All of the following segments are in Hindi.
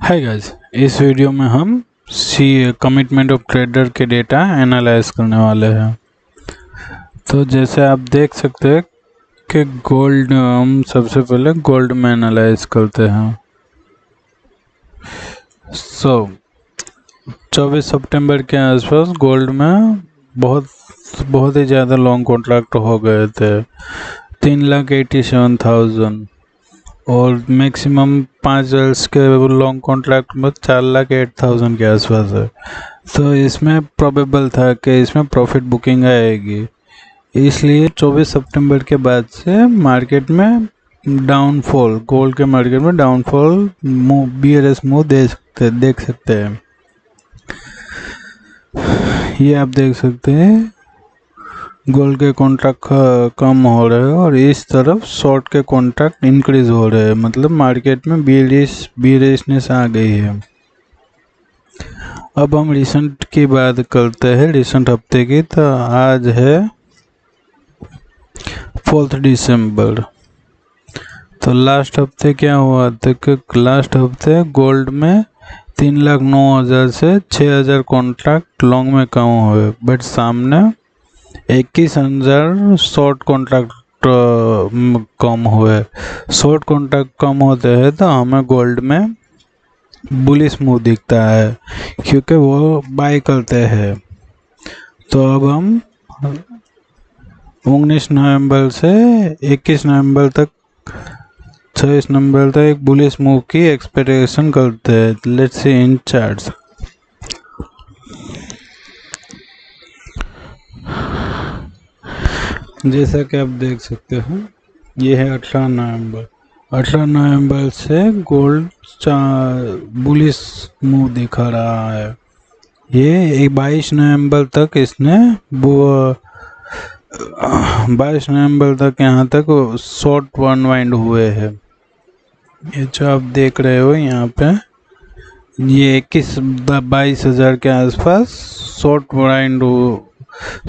हाय गाइस, इस वीडियो में हम कमिटमेंट ऑफ ट्रेडर के डेटा एनालाइज करने वाले हैं। तो जैसे आप देख सकते हैं कि गोल्ड हम सबसे पहले गोल्ड में एनालाइज करते हैं। 24 सितंबर के आसपास गोल्ड में बहुत ही ज़्यादा लॉन्ग कॉन्ट्रैक्ट हो गए थे, 3,87,000 और मैक्सिमम 5 डॉलर्स के लॉन्ग कॉन्ट्रैक्ट में 4,08,000 के आसपास है। तो इसमें प्रोबेबल था कि इसमें प्रॉफिट बुकिंग आएगी, इसलिए 24 सितंबर के बाद से मार्केट में डाउनफॉल, गोल्ड के मार्केट में डाउनफॉल बीआरएस मूव देख सकते हैं। ये आप देख सकते हैं गोल्ड के कॉन्ट्रैक्ट कम हो रहे हैं और इस तरफ शॉर्ट के कॉन्ट्रैक्ट इंक्रीज हो रहे हैं, मतलब मार्केट में बीयरिशनेस आ गई है। अब हम रिसेंट की बात करते हैं, रिसेंट हफ्ते की। तो आज है 4 दिसंबर। तो लास्ट हफ्ते क्या हुआ था कि लास्ट हफ्ते गोल्ड में 3,09,000 से 6,000 कॉन्ट्रैक्ट लॉन्ग में कम हुए, बट सामने 21,000 शॉर्ट कॉन्ट्रैक्ट कम हुए। शॉर्ट कॉन्ट्रैक्ट कम होते हैं तो हमें गोल्ड में बुलिश मूव दिखता है, क्योंकि वो बाय करते हैं। तो अब हम 19 नवंबर से 21 नवंबर तक, 26 नवंबर तक एक बुलिश मूव की एक्सपेक्टेशन करते हैं। Let's see in charts. जैसा कि आप देख सकते हैं, ये है 18 नवंबर। 18 नवंबर से गोल्ड बुलिश मूव दिखा रहा है। ये 22 नवंबर तक इसने 22 नवंबर तक यहाँ तक शॉर्ट अनवाइंड हुए हैं। ये जो आप देख रहे हो यहाँ पे, ये 22,000 के आसपास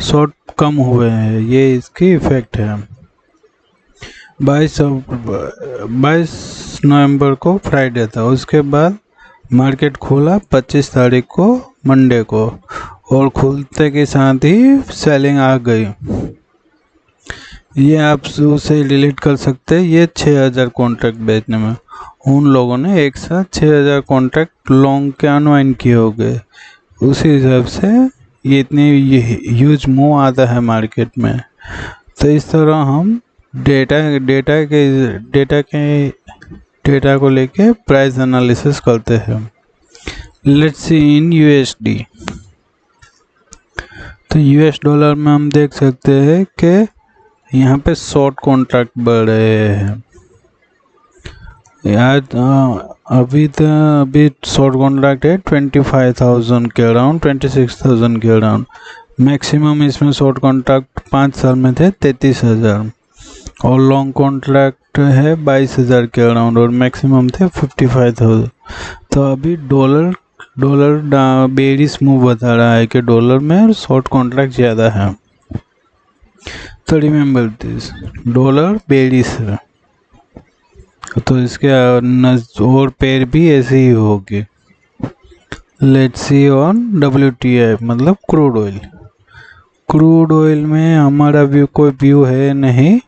शॉर्ट कम हुए हैं, ये इसकी इफेक्ट है। 22 नवंबर को फ्राइडे था, उसके बाद मार्केट खोला 25 तारीख को मंडे को, और खुलते के साथ ही सेलिंग आ गई। ये आप उसे डिलीट कर सकते हैं। ये 6,000 कॉन्ट्रैक्ट बेचने में उन लोगों ने एक साथ 6,000 कॉन्ट्रैक्ट लॉन्ग के अनवाइंड किए हो गए। उसी हिसाब से ये इतनी ह्यूज मूव आता है मार्केट में। तो इस तरह हम डेटा को लेके प्राइस एनालिसिस करते हैं। Let's see in USD. तो यूएस डॉलर में हम देख सकते हैं कि यहाँ पे शॉर्ट कॉन्ट्रैक्ट बढ़ रहे हैं। यार अभी शॉर्ट कॉन्ट्रैक्ट है 25,000 के अराउंड, 26,000 के अराउंड। मैक्सिमम इसमें शॉर्ट कॉन्ट्रैक्ट 5 साल में थे 33,000, और लॉन्ग कॉन्ट्रैक्ट है 22,000 के अराउंड, और मैक्सिमम थे 55,000। तो अभी डॉलर बेरिश मूव बता रहा है कि डॉलर में शॉर्ट कॉन्ट्रैक्ट ज़्यादा है। तो रिमेंबर दिस, डॉलर बेरिश है, तो इसके और पेयर भी ऐसे ही होगी। लेट्स सी ऑन WTI, मतलब क्रूड ऑयल। क्रूड ऑयल में हमारा कोई व्यू है नहीं,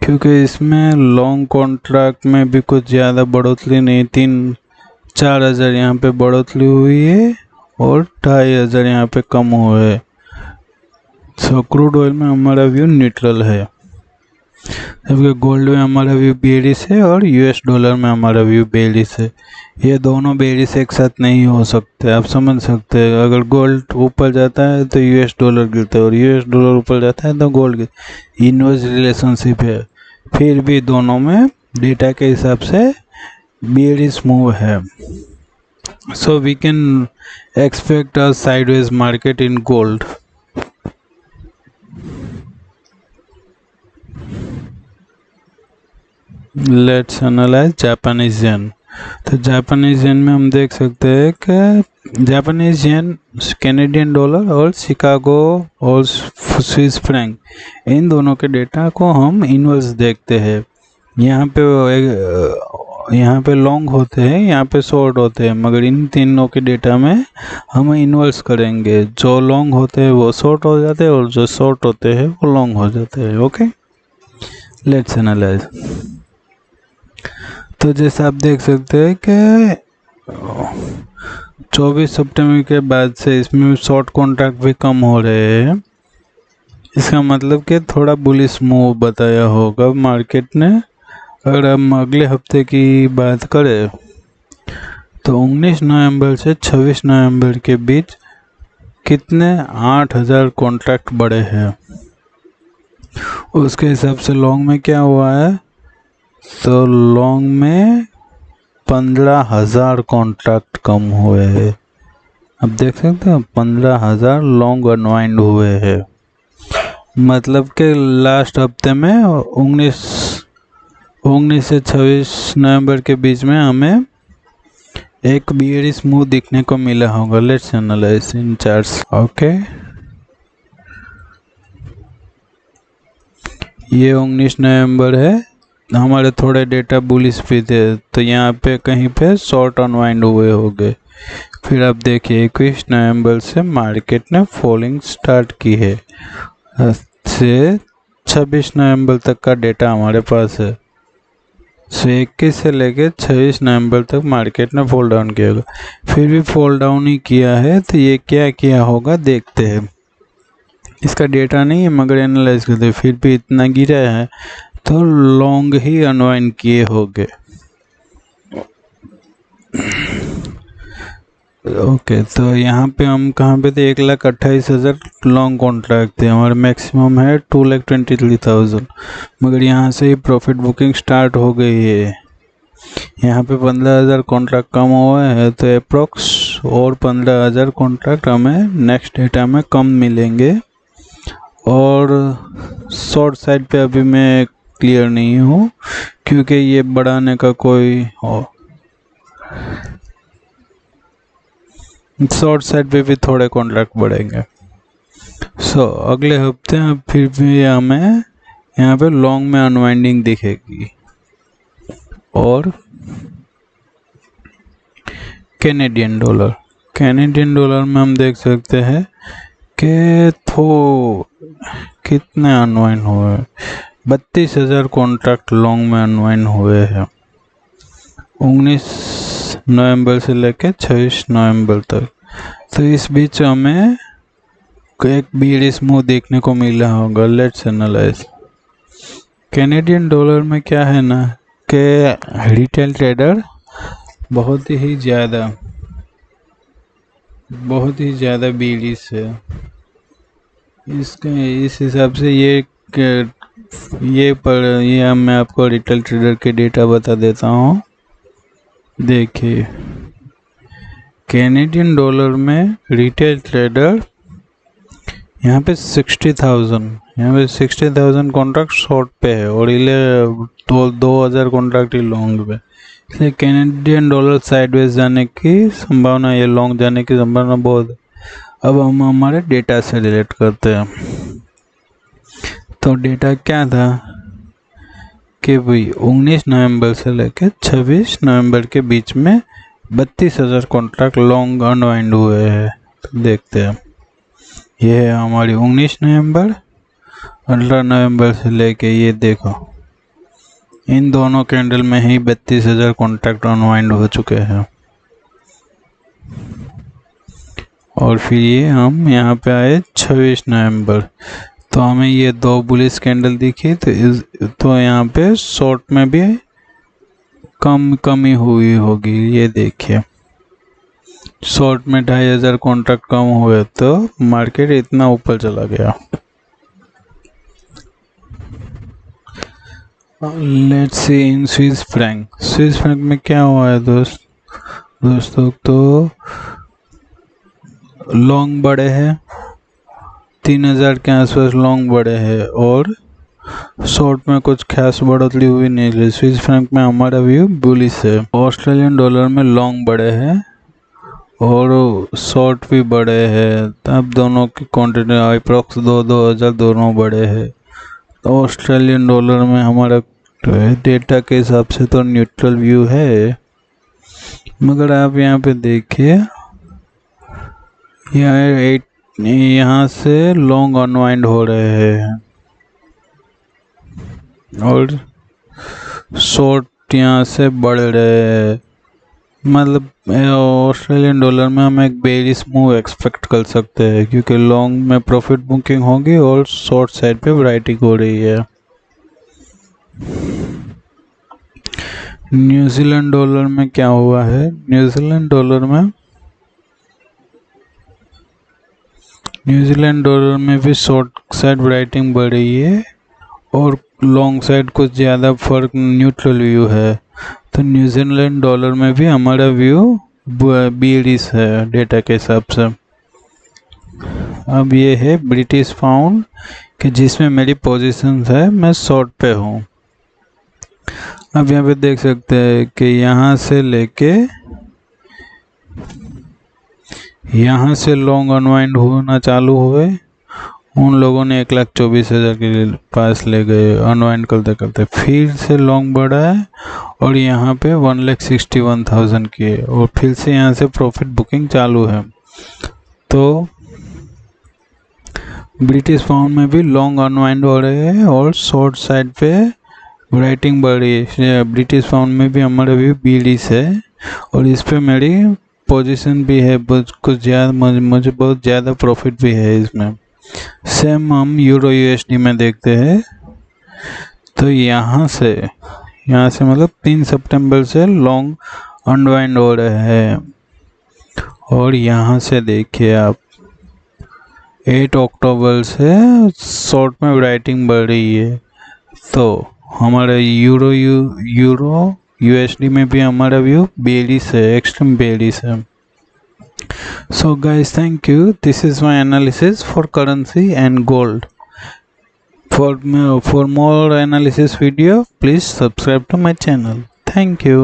क्योंकि इसमें लॉन्ग कॉन्ट्रैक्ट में भी कुछ ज़्यादा बढ़ोतरी नहीं, 3-4 हज़ार यहाँ पे बढ़ोतरी हुई है और 2,500 यहाँ पे कम हुए है। सो क्रूड ऑयल में हमारा व्यू न्यूट्रल है, जबकि गोल्ड में हमारा व्यू बेरिश है और यूएस डॉलर में हमारा व्यू बेरिश है। ये दोनों बेरिश एक साथ नहीं हो सकते, आप समझ सकते हैं। अगर गोल्ड ऊपर जाता है तो यूएस डॉलर गिरता है, और यूएस डॉलर ऊपर जाता है तो गोल्ड गिरता। इनवर्स रिलेशनशिप है, फिर भी दोनों में डेटा के हिसाब से बेरिश मूव है। So we can expect a sideways market in gold. Let's analyse Japanese yen. तो जापानीज येन में हम देख सकते हैं कि जापानीज येन, कैनेडियन डॉलर और शिकागो और स्विस फ्रैंक, इन दोनों के डेटा को हम इनवर्स देखते हैं। यहाँ पे यहाँ पे लॉन्ग होते हैं, यहाँ पे शॉर्ट होते हैं, मगर इन तीनों के डेटा में हम इन्वर्स करेंगे। जो लॉन्ग होते हैं वो शॉर्ट हो जाते हैं और जो शॉर्ट होते हैं वो लॉन्ग हो जाते हैं। Okay, let's analyse. तो जैसे आप देख सकते हैं कि 24 सितंबर के बाद से इसमें शॉर्ट कॉन्ट्रैक्ट भी कम हो रहे हैं। इसका मतलब कि थोड़ा बुलिश मूव बताया होगा मार्केट ने। अगर हम अगले हफ्ते की बात करें तो 19 नवंबर से 26 नवंबर के बीच कितने 8000 कॉन्ट्रैक्ट बढ़े हैं। उसके हिसाब से लॉन्ग में क्या हुआ है, तो लॉन्ग में 15,000 कॉन्ट्रैक्ट कम हुए हैं। अब देख सकते हो 15,000 लॉन्ग अनवाइंड हुए हैं। मतलब कि लास्ट हफ्ते में 19 से 26 नवंबर के बीच में हमें एक बियरिश मूव दिखने को मिला होगा। Let's analyse in charts. Okay, ये 19 नवंबर है, हमारे थोड़े डेटा बुलिश भी थे, तो यहाँ पे कहीं पे शॉर्ट अनवाइंड हुए होंगे। फिर आप देखिए 21 नवंबर से मार्केट ने फॉलिंग स्टार्ट की है, से 26 नवंबर तक का डेटा हमारे पास है। 21 से लेके 26 नवंबर तक मार्केट ने फॉल डाउन किया होगा। फिर भी फॉल डाउन ही किया है, तो ये क्या किया होगा देखते हैं। इसका डेटा नहीं है मगर एनालाइज करते हैं। फिर भी इतना गिरा है तो लॉन्ग ही अनवाइंड किए होंगे। ओके, तो यहाँ पे हम कहाँ पे थे, 1,28,000 लॉन्ग कॉन्ट्रैक्ट थे। हमारे मैक्सिमम है 2,23,000, मगर यहाँ से ही प्रॉफिट बुकिंग स्टार्ट हो गई है। यहाँ पे 15,000 कॉन्ट्रैक्ट कम हुआ है, तो अप्रोक्स और 15,000 कॉन्ट्रैक्ट हमें नेक्स्ट डेटा में कम मिलेंगे। और शॉर्ट साइड पे अभी मैं क्लियर नहीं हूँ, क्योंकि ये बढ़ाने का कोई शॉर्ट साइड पे भी थोड़े कॉन्ट्रैक्ट बढ़ेंगे। अगले हफ्ते फिर भी हमें यहाँ पे लॉन्ग में अनवाइंडिंग दिखेगी। और कैनेडियन डॉलर में हम देख सकते हैं कि कितने अनवाइंड हुए, 32,000 कॉन्ट्रैक्ट लॉन्ग में अनवाइंड हुए हैं 19 नवंबर से लेकर 26 नवंबर तक। तो इस बीच हमें एक बियरिश मूव देखने को मिला होगा। Let's analyse. कैनेडियन डॉलर में क्या है ना कि रिटेल ट्रेडर बहुत ही ज़्यादा बियरिश है। इस हिसाब से ये मैं आपको रिटेल ट्रेडर के डेटा बता देता हूँ। देखिए, कैनेडियन डॉलर में रिटेल ट्रेडर यहाँ पे 60,000 कॉन्ट्रैक्ट शॉर्ट पे है और 2,000 कॉन्ट्रैक्ट ही लॉन्ग पे। इसलिए कैनेडियन डॉलर साइडवेज जाने की संभावना, ये लॉन्ग जाने की संभावना बहुत है। अब हम हमारे डेटा से रिलेट करते हैं। तो डेटा क्या था कि भाई 19 नवंबर से लेकर 26 नवंबर के बीच में 32,000 कॉन्ट्रैक्ट लॉन्ग अनवाइंड हुए हैं। तो देखते हैं, ये है हमारी 19 नवंबर, 18 नवंबर से लेके ये देखो, इन दोनों कैंडल में ही 32,000 कॉन्ट्रैक्ट अनवाइंड हो चुके हैं। और फिर ये हम यहाँ पे आए 26 नवंबर, तो हमें ये दो बुलिश कैंडल दिखी। तो यहाँ पे शॉर्ट में भी कमी हुई होगी। ये देखिए, शॉर्ट में 2,500 कॉन्ट्रैक्ट कम हुए तो मार्केट इतना ऊपर चला गया। Let's see in Swiss franc में क्या हुआ है दोस्तों, तो लॉन्ग बढ़े हैं, 3,000 के आसपास लॉन्ग बढ़े हैं और शॉर्ट में कुछ खास बढ़ोतरी हुई नहीं। स्विस फ्रैंक में हमारा व्यू बुलिश है। ऑस्ट्रेलियन डॉलर में लॉन्ग बढ़े हैं और शॉर्ट भी बढ़े हैं। अब दोनों की क्वांटिटी अप्रॉक्स 2,000 दोनों बढ़े हैं। तो ऑस्ट्रेलियन डॉलर में हमारा डेटा के हिसाब से तो न्यूट्रल व्यू है, मगर आप यहाँ पे देखिए यहाँ से लॉन्ग अनवाइंड हो रहे हैं और शॉर्ट यहाँ से बढ़ रहे हैं। मतलब ऑस्ट्रेलियन डॉलर में हम एक बेरिश मूव एक्सपेक्ट कर सकते हैं, क्योंकि लॉन्ग में प्रॉफिट बुकिंग होगी और शॉर्ट साइड पे राइटिंग हो रही है। न्यूजीलैंड डॉलर में क्या हुआ है? न्यूजीलैंड डॉलर में भी शॉर्ट साइड राइटिंग बढ़ रही है और लॉन्ग साइड कुछ ज़्यादा फर्क न्यूट्रल व्यू है। तो न्यूजीलैंड डॉलर में भी हमारा व्यू बेरिश है डेटा के हिसाब से। अब ये है ब्रिटिश पाउंड कि जिसमें मेरी पोजीशन है, मैं शॉर्ट पे हूँ। अब यहाँ पे देख सकते हैं कि यहाँ से लेके यहाँ से लॉन्ग अनवाइंड होना चालू हुए, उन लोगों ने 1,24,000 के पास ले गए अनवाइंड करते करते, फिर से लॉन्ग बढ़ा है और यहाँ पे 1,61,000 की है और फिर से यहाँ से प्रॉफिट बुकिंग चालू है। तो ब्रिटिश पाउंड में भी लॉन्ग अनवाइंड हो रहे हैं और शॉर्ट साइड पे राइटिंग बढ़ रही है। ब्रिटिश पाउंड में भी हमारा भी बेरिश है और इस पे मेरी पोजीशन भी है, कुछ ज़्यादा, मुझे बहुत ज़्यादा प्रॉफिट भी है इसमें। सेम हम यूरो यूएसडी में देखते हैं। तो यहाँ से मतलब 3 सितंबर से लॉन्ग अनवाइंड हो रहे हैं और यहाँ से देखिए आप 8 अक्टूबर से शॉर्ट में राइटिंग बढ़ रही है। तो हमारा यूरो यूएसडी में भी हमारा व्यू बेरिश है, एक्सट्रीम बेरिश है। So guys, thank you. This is my analysis for currency and gold. For more analysis video, please subscribe to my channel. Thank you.